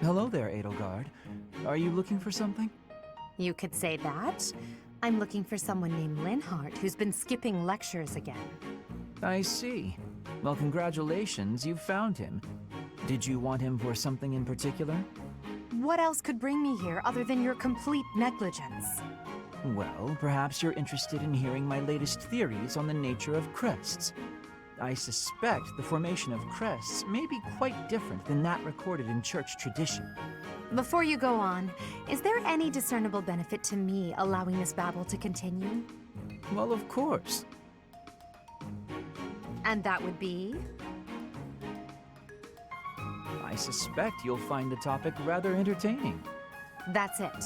Hello there, Edelgard. Are you looking for something? You could say that. I'm looking for someone named Linhardt who's been skipping lectures again. I see. Well, congratulations, you found him. Did you want him for something in particular? What else could bring me here other than your complete negligence? Well, perhaps you're interested in hearing my latest theories on the nature of crests. I suspect the formation of crests may be quite different than that recorded in church tradition. Before you go on, is there any discernible benefit to me allowing this babble to continue? Well, of course. And that would be? I suspect you'll find the topic rather entertaining. That's it.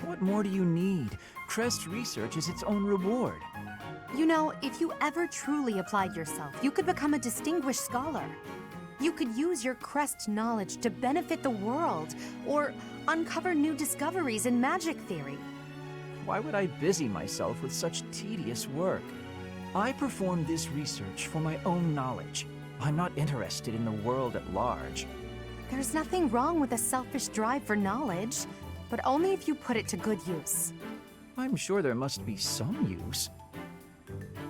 What more do you need? Crest research is its own reward. You know, if you ever truly applied yourself, you could become a distinguished scholar. You could use your crest knowledge to benefit the world, or uncover new discoveries in magic theory. Why would I busy myself with such tedious work? I perform this research for my own knowledge. I'm not interested in the world at large. There's nothing wrong with a selfish drive for knowledge, but only if you put it to good use. I'm sure there must be some use.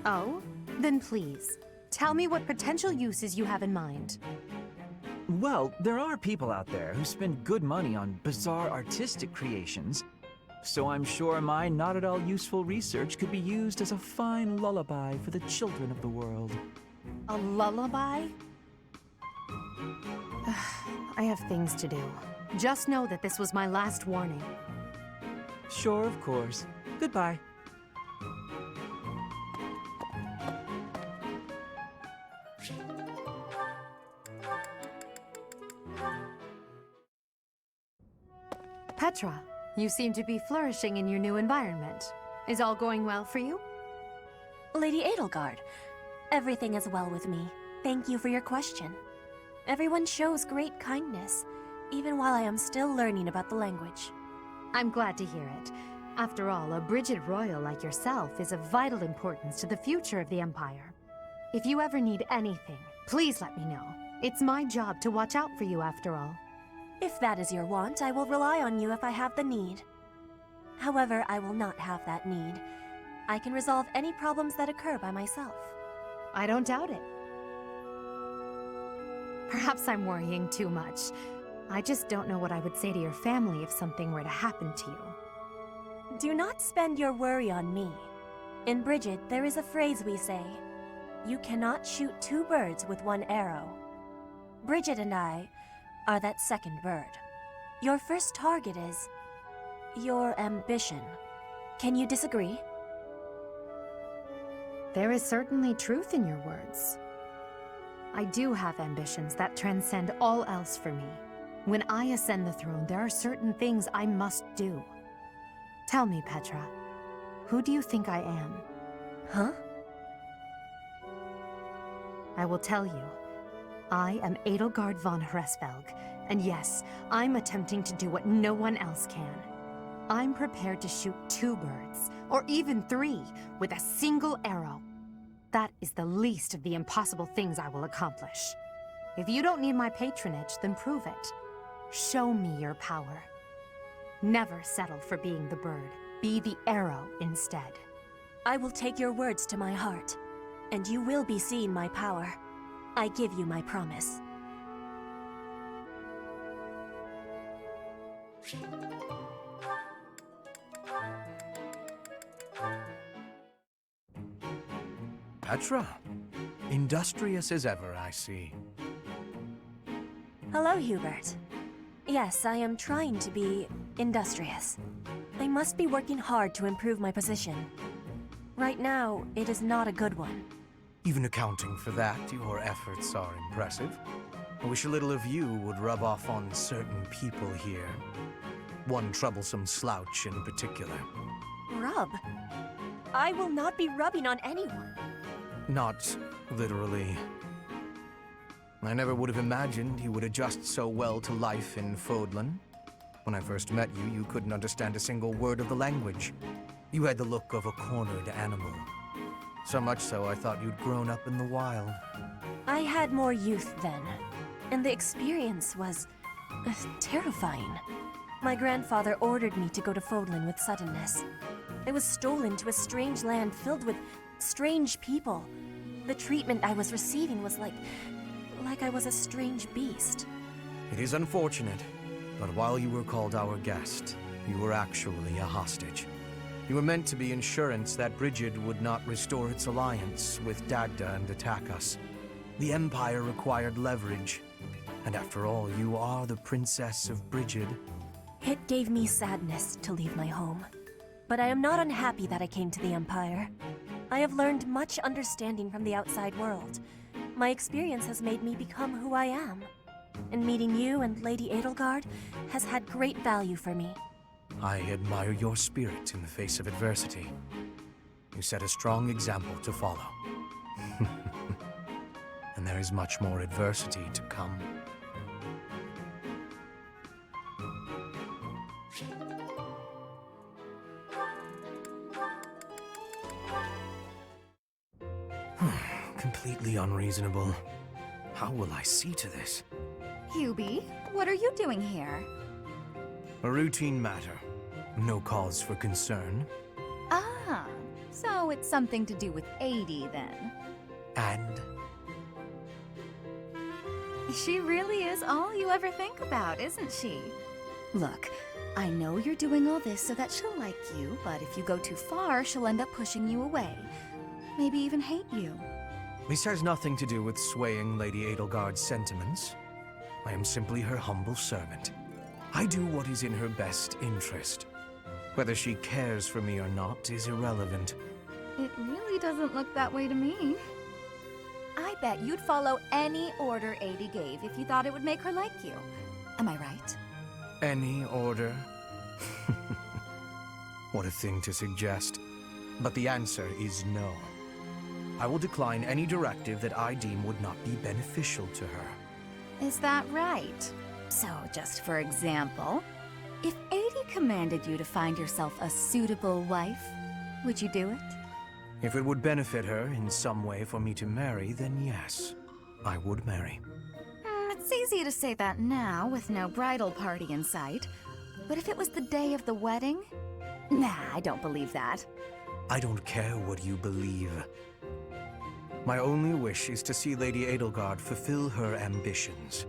Oh? Then please, tell me what potential uses you have in mind. Well, there are people out there who spend good money on bizarre artistic creations, so I'm sure my not at all useful research could be used as a fine lullaby for the children of the world. A lullaby? I have things to do. Just know that this was my last warning. Sure, of course. Goodbye. Petra, you seem to be flourishing in your new environment. Is all going well for you? Lady Edelgard, everything is well with me. Thank you for your question. Everyone shows great kindness, even while I am still learning about the language. I'm glad to hear it. After all, a Brigid Royal like yourself is of vital importance to the future of the Empire. If you ever need anything, please let me know. It's my job to watch out for you after all. If that is your want, I will rely on you if I have the need. However, I will not have that need. I can resolve any problems that occur by myself. I don't doubt it. Perhaps I'm worrying too much. I just don't know what I would say to your family if something were to happen to you. Do not spend your worry on me. In Brigid, there is a phrase we say. You cannot shoot two birds with one arrow. Brigid and I are that second bird. Your first target is your ambition. Can you disagree? There is certainly truth in your words. I do have ambitions that transcend all else for me. When I ascend the throne, there are certain things I must do. Tell me, Petra, who do you think I am? Huh? I will tell you. I am Edelgard von Hresvelg, and yes, I'm attempting to do what no one else can. I'm prepared to shoot two birds, or even three, with a single arrow. That is the least of the impossible things I will accomplish. If you don't need my patronage, then prove it. Show me your power. Never settle for being the bird. Be the arrow instead. I will take your words to my heart, and you will be seeing my power. I give you my promise. Petra. Industrious as ever, I see. Hello, Hubert. Yes, I am trying to be industrious. I must be working hard to improve my position. Right now, it is not a good one. Even accounting for that, your efforts are impressive. I wish a little of you would rub off on certain people here. One troublesome slouch in particular. Rub? I will not be rubbing on anyone. Not literally. I never would have imagined you would adjust so well to life in Fodlan. When I first met you, you couldn't understand a single word of the language. You had the look of a cornered animal. So much so, I thought you'd grown up in the wild. I had more youth then, and the experience was terrifying. My grandfather ordered me to go to Fodlan with suddenness. I was stolen to a strange land filled with strange people. The treatment I was receiving was like I was a strange beast. It is unfortunate, but while you were called our guest, you were actually a hostage. You were meant to be insurance that Brigid would not restore its alliance with Dagda and attack us. The Empire required leverage, and after all, you are the Princess of Brigid. It gave me sadness to leave my home, but I am not unhappy that I came to the Empire. I have learned much understanding from the outside world. My experience has made me become who I am, and meeting you and Lady Edelgard has had great value for me. I admire your spirit in the face of adversity. You set a strong example to follow. And there is much more adversity to come. Completely unreasonable. How will I see to this? Hubie, what are you doing here? A routine matter. No cause for concern. Ah, so it's something to do with 80 then. And She really is all you ever think about, isn't she? Look, I know you're doing all this so that she'll like you, but if you go too far, she'll end up pushing you away. Maybe even hate you. this has nothing to do with swaying Lady Edelgard's sentiments. I am simply her humble servant. I do what is in her best interest. Whether she cares for me or not is irrelevant. It really doesn't look that way to me. I bet you'd follow any order 80 gave if you thought it would make her like you. Am I right? Any order? What a thing to suggest. But the answer is no. I will decline any directive that I deem would not be beneficial to her. Is that right? So, just for example, if 80 commanded you to find yourself a suitable wife, would you do it? If it would benefit her in some way for me to marry, then yes, I would marry. It's easy to say that now, with no bridal party in sight. But if it was the day of the wedding? Nah, I don't believe that. I don't care what you believe. My only wish is to see Lady Edelgard fulfill her ambitions.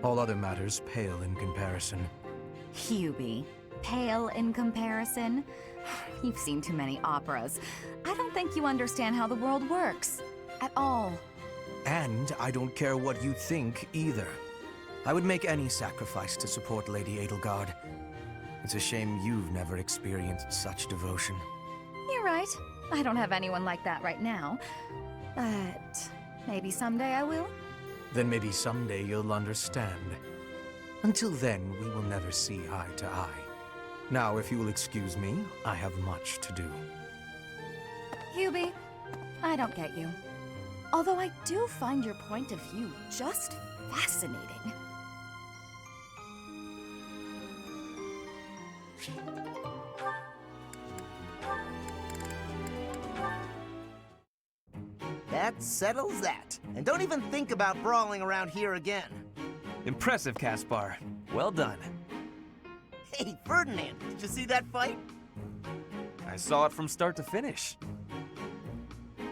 All other matters pale in comparison. Hubie, pale in comparison? You've seen too many operas. I don't think you understand how the world works. At all. And I don't care what you think either. I would make any sacrifice to support Lady Edelgard. It's a shame you've never experienced such devotion. You're right. I don't have anyone like that right now. But maybe someday I will. Then maybe someday you'll understand. Until then, we will never see eye to eye. Now, if you will excuse me, I have much to do. Hubie, I don't get you. Although I do find your point of view just fascinating. That settles that. And don't even think about brawling around here again. Impressive, Caspar. Well done. Hey, Ferdinand, did you see that fight? I saw it from start to finish.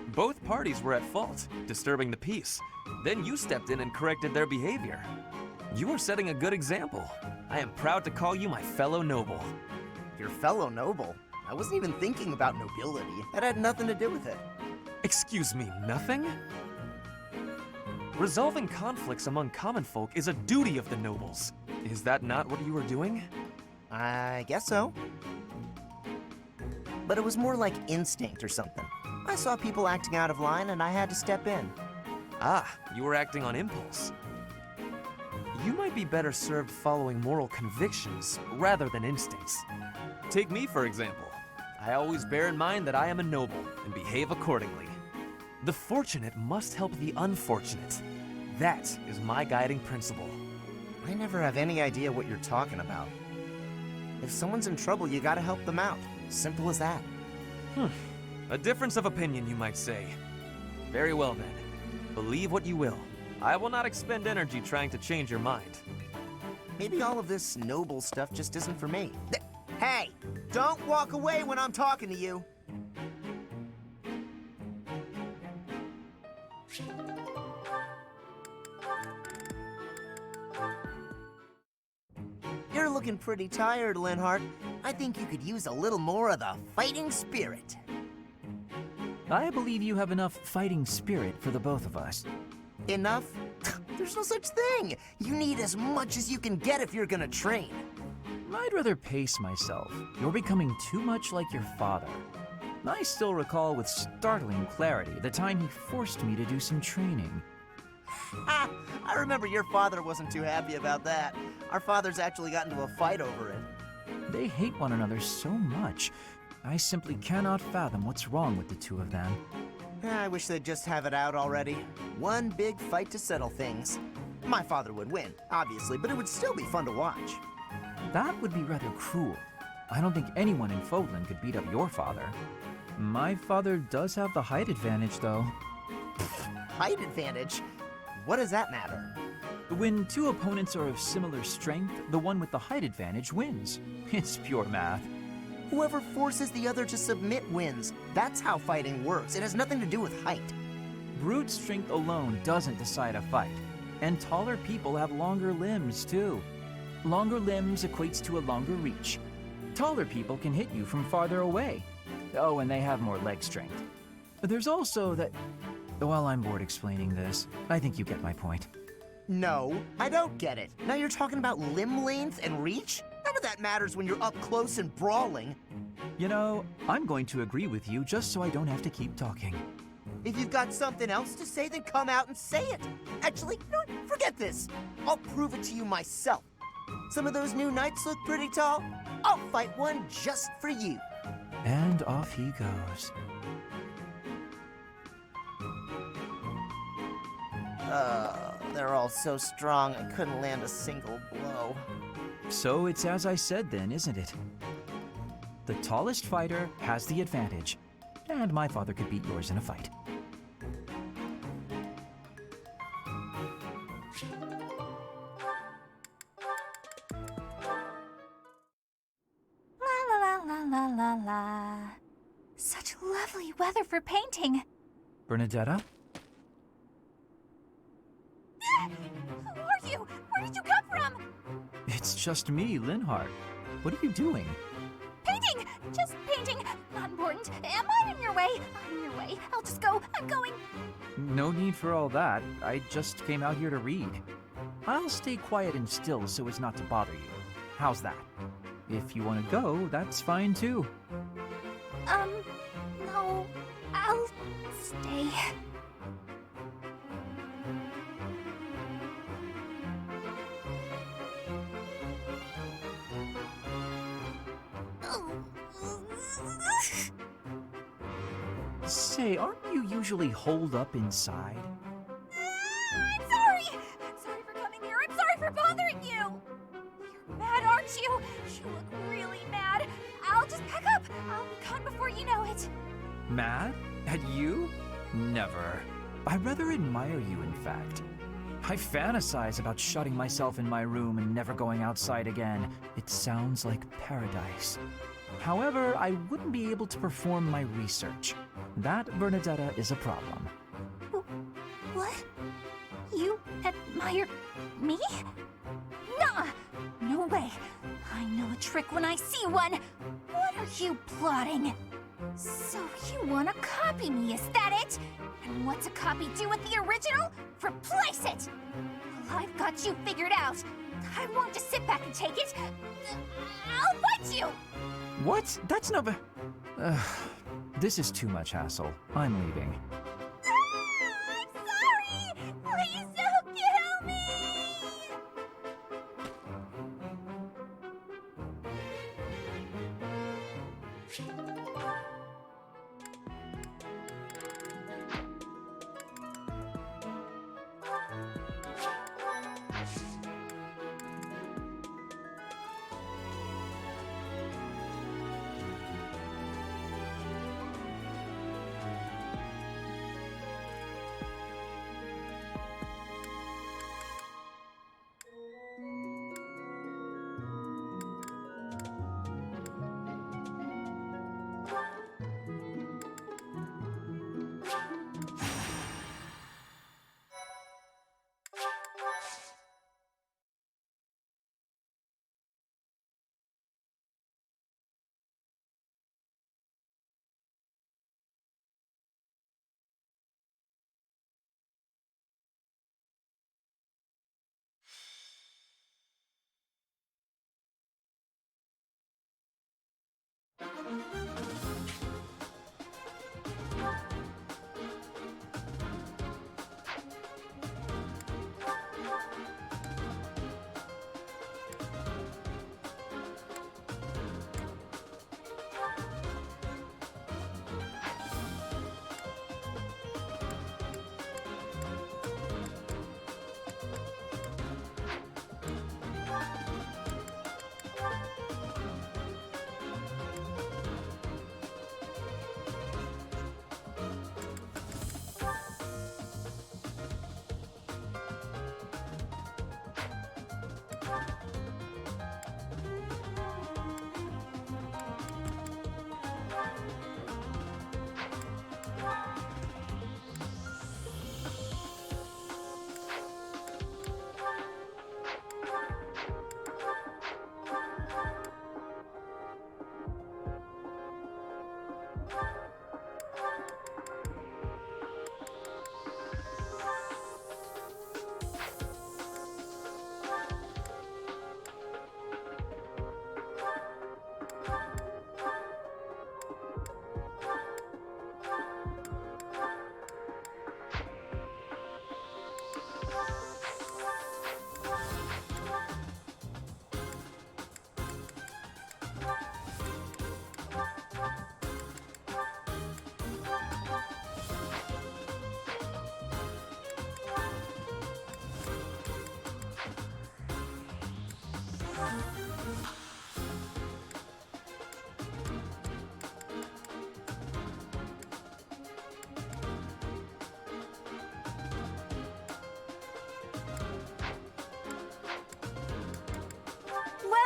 Both parties were at fault, disturbing the peace. Then you stepped in and corrected their behavior. You are setting a good example. I am proud to call you my fellow noble. Your fellow noble? I wasn't even thinking about nobility. That had nothing to do with it. Excuse me, nothing? Resolving conflicts among common folk is a duty of the nobles. Is that not what you were doing? I guess so. But it was more like instinct or something. I saw people acting out of line and I had to step in. Ah, you were acting on impulse. You might be better served following moral convictions rather than instincts. Take me, for example. I always bear in mind that I am a noble and behave accordingly. The fortunate must help the unfortunate. That is my guiding principle. I never have any idea what you're talking about. If someone's in trouble, you gotta help them out. Simple as that. A difference of opinion, you might say. Very well then. Believe what you will. I will not expend energy trying to change your mind. Maybe all of this noble stuff just isn't for me. Hey! Don't walk away when I'm talking to you! You're looking pretty tired, Linhardt. I think you could use a little more of the fighting spirit. I believe you have enough fighting spirit for the both of us. Enough? There's no such thing. You need as much as you can get if you're gonna train. I'd rather pace myself. You're becoming too much like your father. I still recall with startling clarity the time he forced me to do some training. Ha! I remember your father wasn't too happy about that. Our fathers actually got into a fight over it. They hate one another so much. I simply cannot fathom what's wrong with the two of them. I wish they'd just have it out already. One big fight to settle things. My father would win, obviously, but it would still be fun to watch. That would be rather cruel. I don't think anyone in Fodlan could beat up your father. My father does have the height advantage, though. Height advantage? What does that matter? When two opponents are of similar strength, the one with the height advantage wins. It's pure math. Whoever forces the other to submit wins. That's how fighting works. It has nothing to do with height. Brute strength alone doesn't decide a fight. And taller people have longer limbs, too. Longer limbs equates to a longer reach. Taller people can hit you from farther away. Oh, and they have more leg strength. There's also that... Well, I'm bored explaining this. I think you get my point. No, I don't get it. Now you're talking about limb length and reach? None of that matters when you're up close and brawling. You know, I'm going to agree with you just so I don't have to keep talking. If you've got something else to say, then come out and say it. Actually, you know what? Forget this. I'll prove it to you myself. Some of those new knights look pretty tall. I'll fight one just for you. And off he goes. They're all so strong, I couldn't land a single blow. So it's as I said then, isn't it? The tallest fighter has the advantage. And my father could beat yours in a fight. La la la la la la la. Such lovely weather for painting. Bernadetta? Who are you? Where did you come from? It's just me, Linhardt. What are you doing? Painting! Just painting. Not important. Am I in your way? I'm in your way. I'll just go. I'm going. No need for all that. I just came out here to read. I'll stay quiet and still so as not to bother you. How's that? If you want to go, that's fine too. No. I'll stay. Say, aren't you usually holed up inside? I'm sorry! I'm sorry for coming here. I'm sorry for bothering you! You're mad, aren't you? You look really mad. I'll just pack up. I'll be gone before you know it. Mad? At you? Never. I rather admire you, in fact. I fantasize about shutting myself in my room and never going outside again. It sounds like paradise. However, I wouldn't be able to perform my research. That, Bernadetta, is a problem. What? You admire me? Nah! No way. I know a trick when I see one. What are you plotting? So you want to copy me, is that it? And what's a copy do with the original? Replace it! Well, I've got you figured out. I won't just sit back and take it. I'll fight you! What? That's not... This is too much hassle. I'm leaving. I'm sorry! Please don't kill me!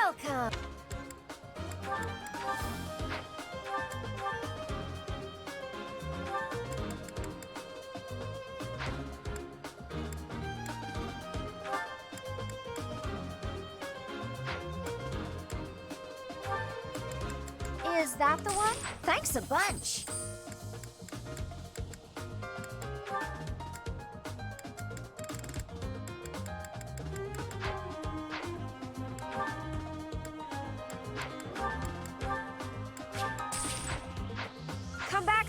Welcome! Is that the one? Thanks a bunch. Come back!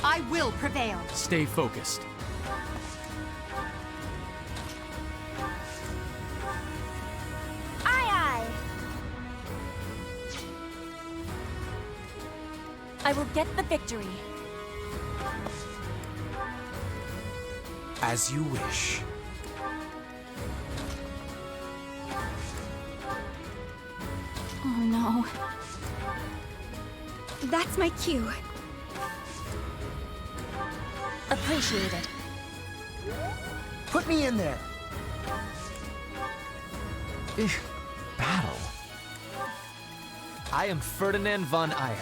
I will prevail. Stay focused. Aye, aye! I will get the victory. As you wish. Oh no. That's my cue. Appreciated. Put me in there. Battle? I am Ferdinand von Eyre.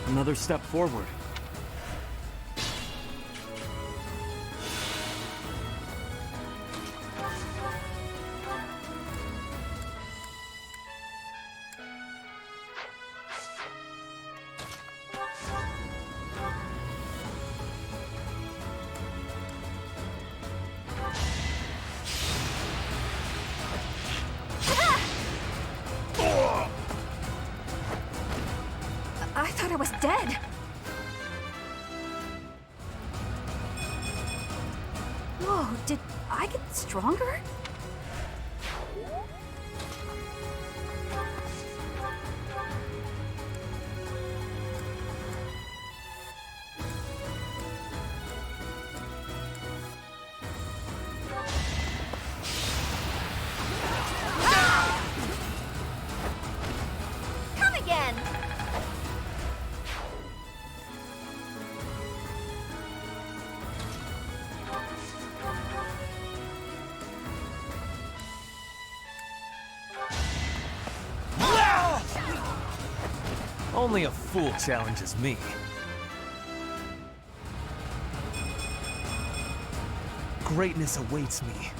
Another step forward. I thought I was dead. Whoa, did I get stronger? Come again! Only a fool challenges me. Greatness awaits me.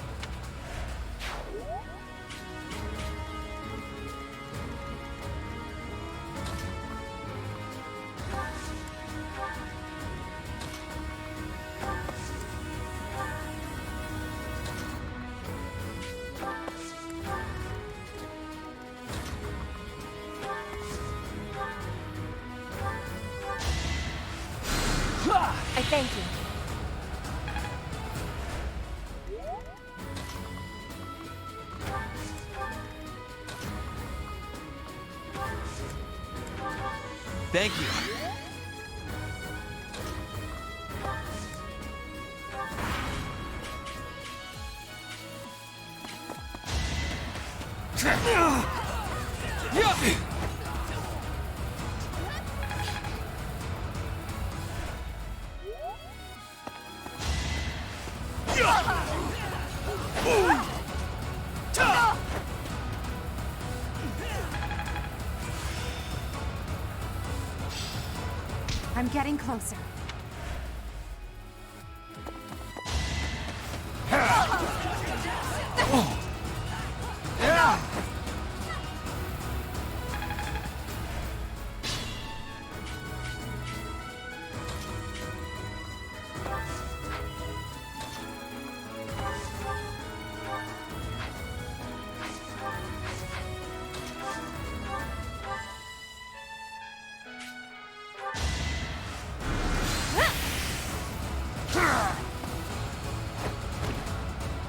I thank you. Thank you. I'm getting closer.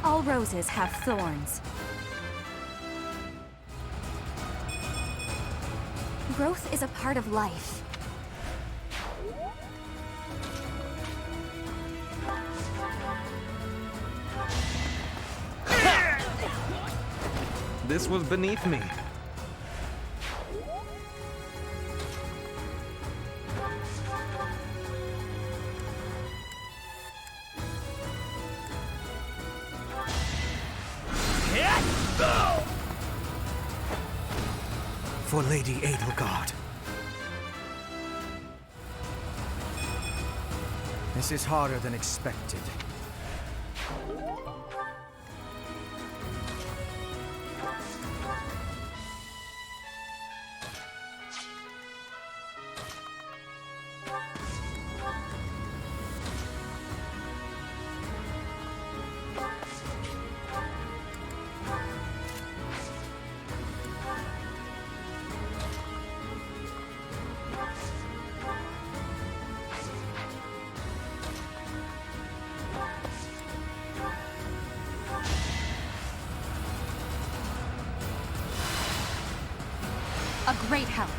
All roses have thorns. Growth is a part of life. This was beneath me. For Lady Edelgard. This is harder than expected. A great help.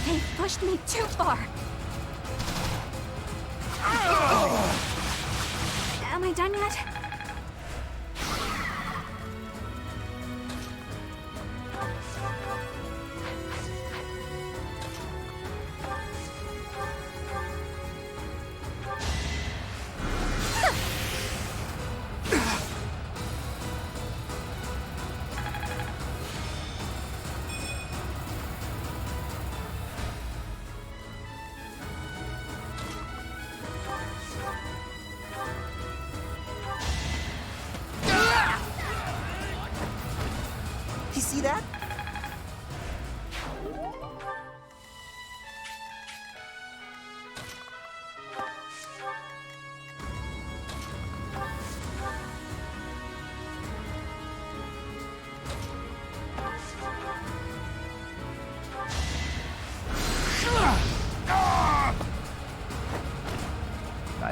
They pushed me too far. Am I done yet?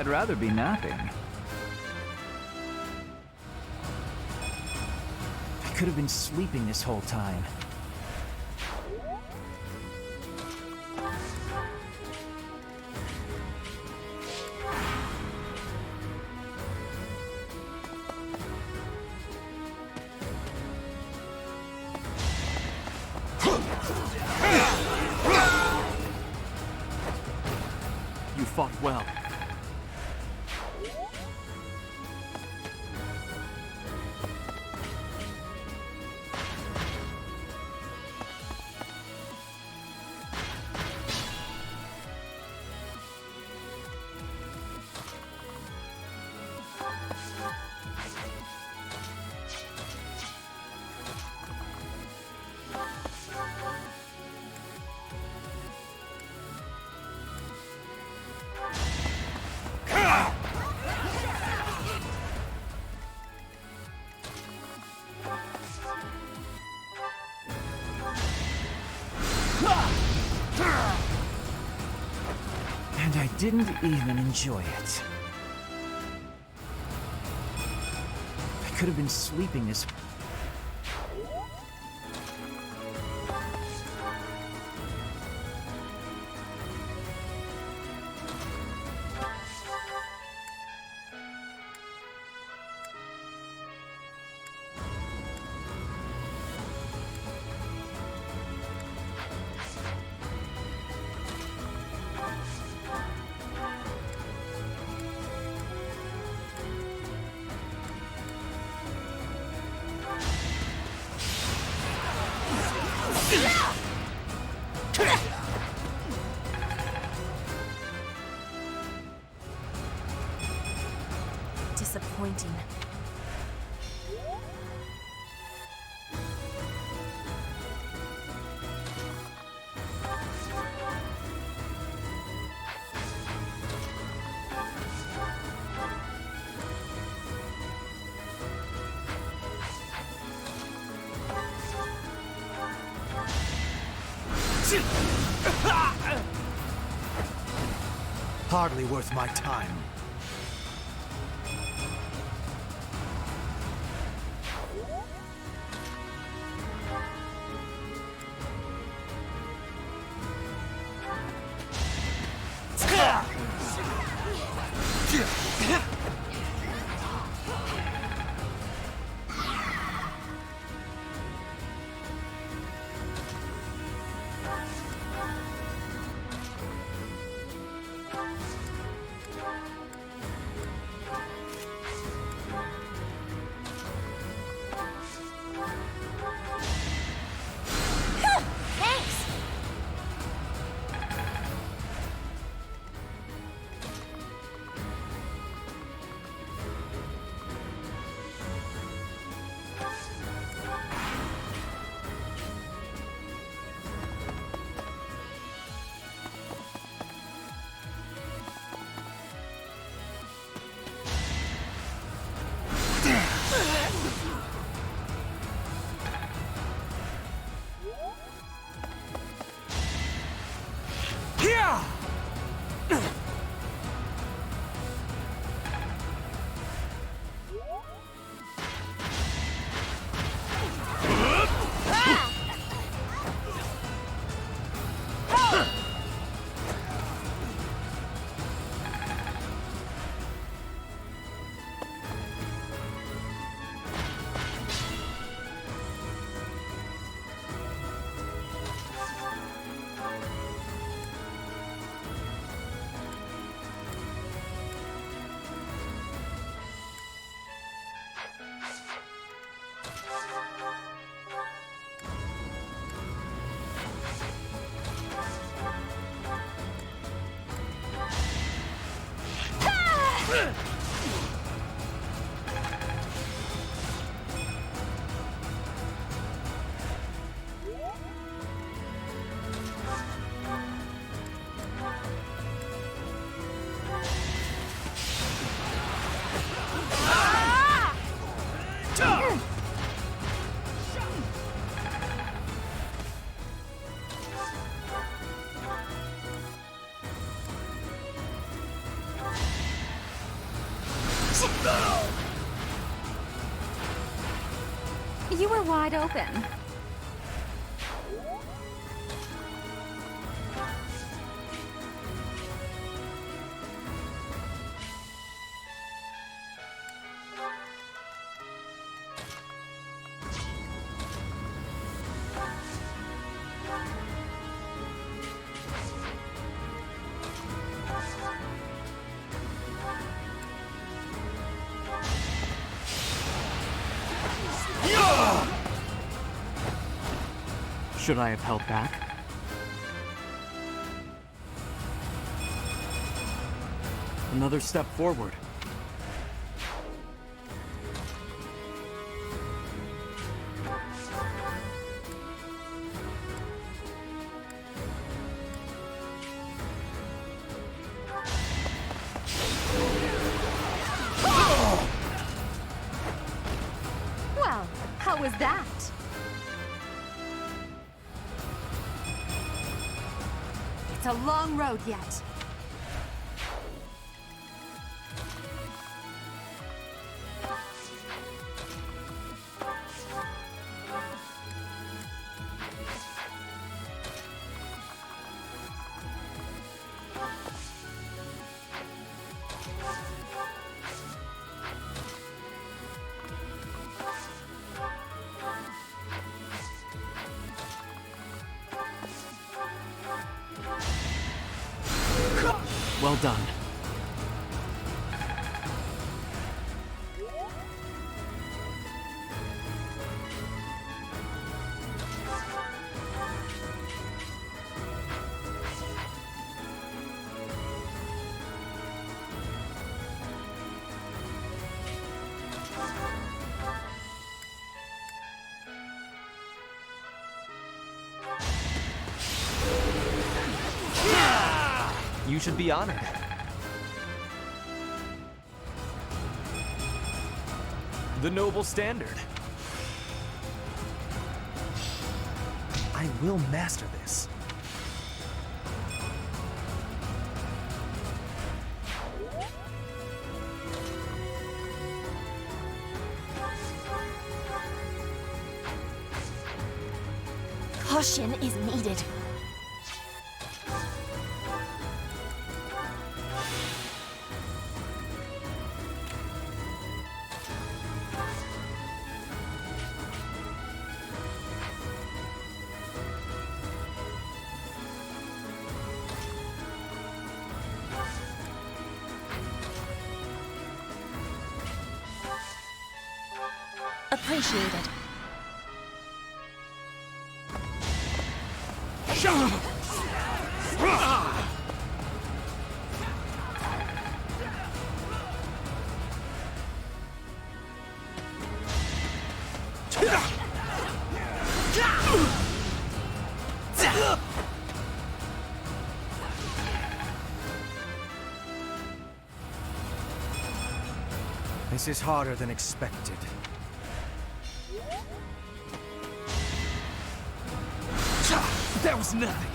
I'd rather be napping. I could have been sleeping this whole time. You fought well. And I didn't even enjoy it. I could have been sleeping this. Disappointing. Hardly worth my time. You were wide open. Should I have held back? Another step forward. Well, how was that? It's a long road yet. Well done. You should be honored. The noble standard. I will master this. Caution is needed. Appreciated. This is harder than expected. That was nothing.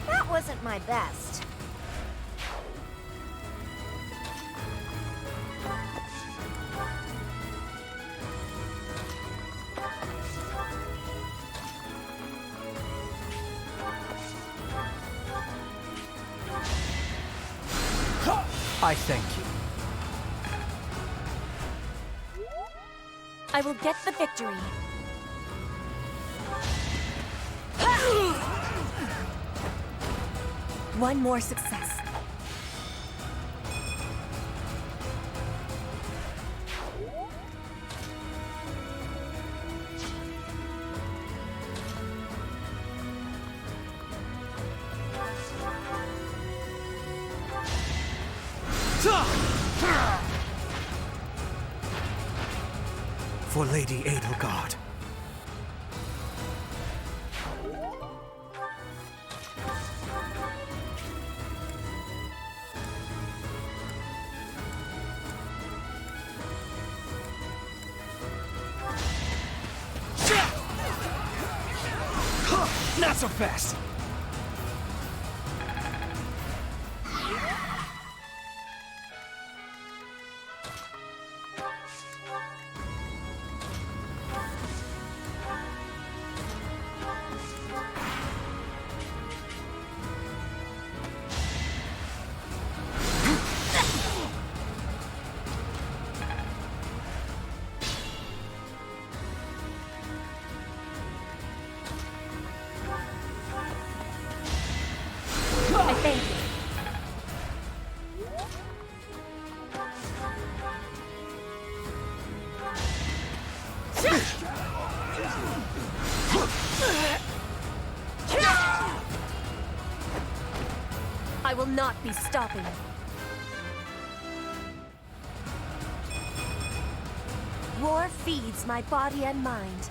That wasn't my best. I thank you. I will get the victory. One more success. for Lady Edelgard. Not so fast! I thank you. I will not be stopping. War feeds my body and mind.